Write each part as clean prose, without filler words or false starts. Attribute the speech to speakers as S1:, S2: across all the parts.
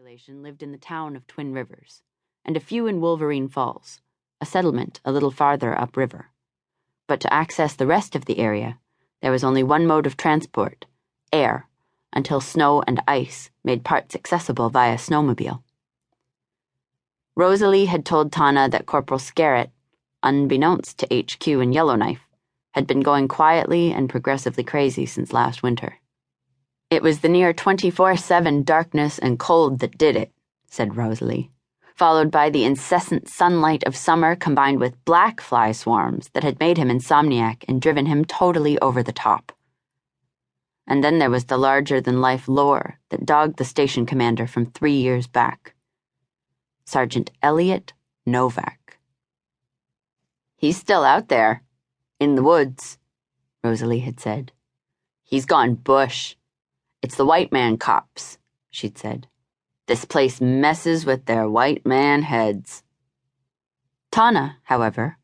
S1: population lived in the town of Twin Rivers, and a few in Wolverine Falls, a settlement a little farther upriver. But to access the rest of the area, there was only one mode of transport: air, until snow and ice made parts accessible via snowmobile. Rosalie had told Tana that Corporal Scarrett, unbeknownst to HQ and Yellowknife, had been going quietly and progressively crazy since last winter. "It was the near 24/7 darkness and cold that did it," said Rosalie, followed by the incessant sunlight of summer combined with black fly swarms that had made him insomniac and driven him totally over the top. And then there was the larger-than-life lore that dogged the station commander from 3 years back. Sergeant Elliot Novak. "He's still out there, in the woods," Rosalie had said. "He's gone bush. It's the white man cops," she'd said. "This place messes with their white man heads." Tana, however,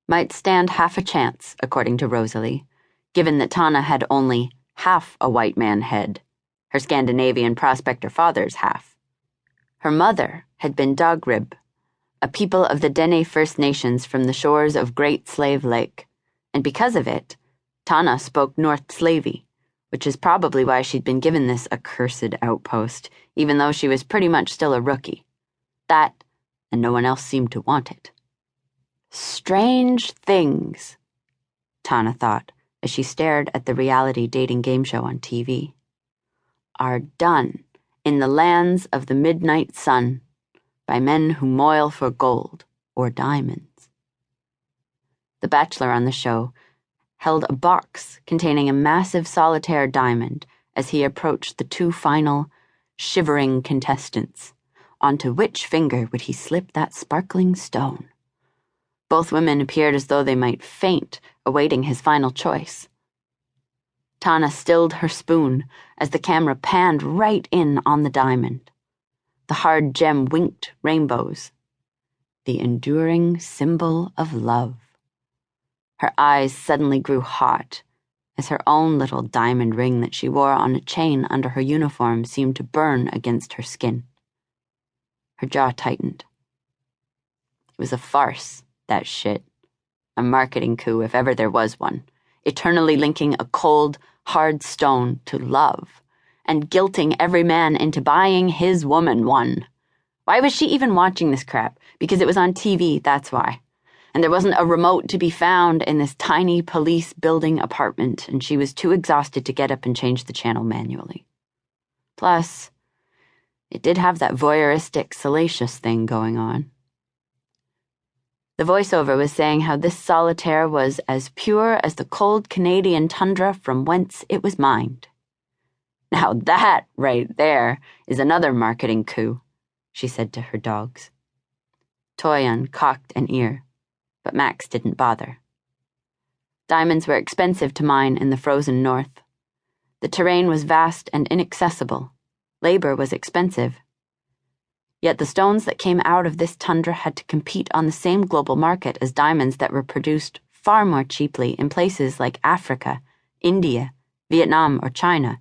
S1: might stand half a chance, according to Rosalie, given that Tana had only half a white man head, her Scandinavian prospector father's half. Her mother had been Dogrib, a people of the Dene First Nations from the shores of Great Slave Lake, and because of it, Tana spoke North Slavey, which is probably why she'd been given this accursed outpost, even though she was pretty much still a rookie. That, and no one else seemed to want it. Strange things, Tana thought as she stared at the reality dating game show on TV, are done in the lands of the midnight sun by men who moil for gold or diamonds. The bachelor on the show held a box containing a massive solitaire diamond as he approached the two final, shivering contestants. Onto which finger would he slip that sparkling stone? Both women appeared as though they might faint, awaiting his final choice. Tana stilled her spoon as the camera panned right in on the diamond. The hard gem winked rainbows. The enduring symbol of love. Her eyes suddenly grew hot as her own little diamond ring that she wore on a chain under her uniform seemed to burn against her skin. Her jaw tightened. It was a farce, that shit. A marketing coup, if ever there was one, eternally linking a cold, hard stone to love, and guilting every man into buying his woman one. Why was she even watching this crap? Because it was on TV, that's why. And there wasn't a remote to be found in this tiny police building apartment, and she was too exhausted to get up and change the channel manually. Plus, it did have that voyeuristic, salacious thing going on. The voiceover was saying how this solitaire was as pure as the cold Canadian tundra from whence it was mined. "Now that, right there, is another marketing coup," she said to her dogs. Toyan cocked an ear, but Max didn't bother. Diamonds were expensive to mine in the frozen north. The terrain was vast and inaccessible. Labor was expensive. Yet the stones that came out of this tundra had to compete on the same global market as diamonds that were produced far more cheaply in places like Africa, India, Vietnam, or China,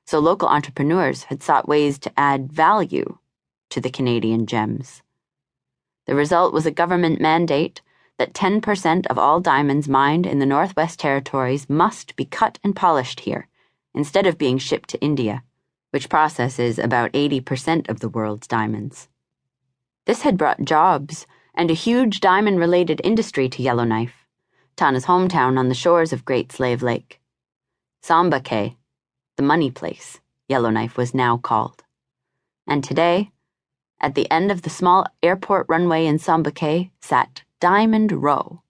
S1: so local entrepreneurs had sought ways to add value to the Canadian gems. The result was a government mandate that 10% of all diamonds mined in the Northwest Territories must be cut and polished here, instead of being shipped to India, which processes about 80% of the world's diamonds. This had brought jobs and a huge diamond-related industry to Yellowknife, Tana's hometown on the shores of Great Slave Lake. Sambake, the money place, Yellowknife was now called. And today, at the end of the small airport runway in Sambake, sat Diamond Row,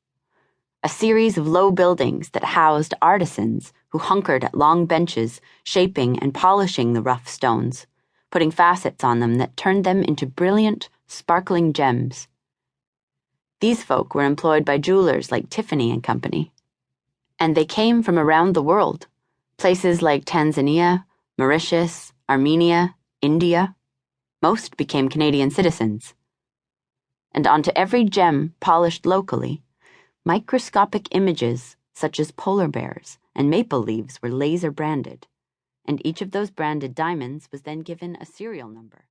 S1: a series of low buildings that housed artisans who hunkered at long benches, shaping and polishing the rough stones, putting facets on them that turned them into brilliant, sparkling gems. These folk were employed by jewelers like Tiffany and Company, and they came from around the world, places like Tanzania, Mauritius, Armenia, India. Most became Canadian citizens. And onto every gem polished locally, microscopic images such as polar bears and maple leaves were laser branded, and each of those branded diamonds was then given a serial number.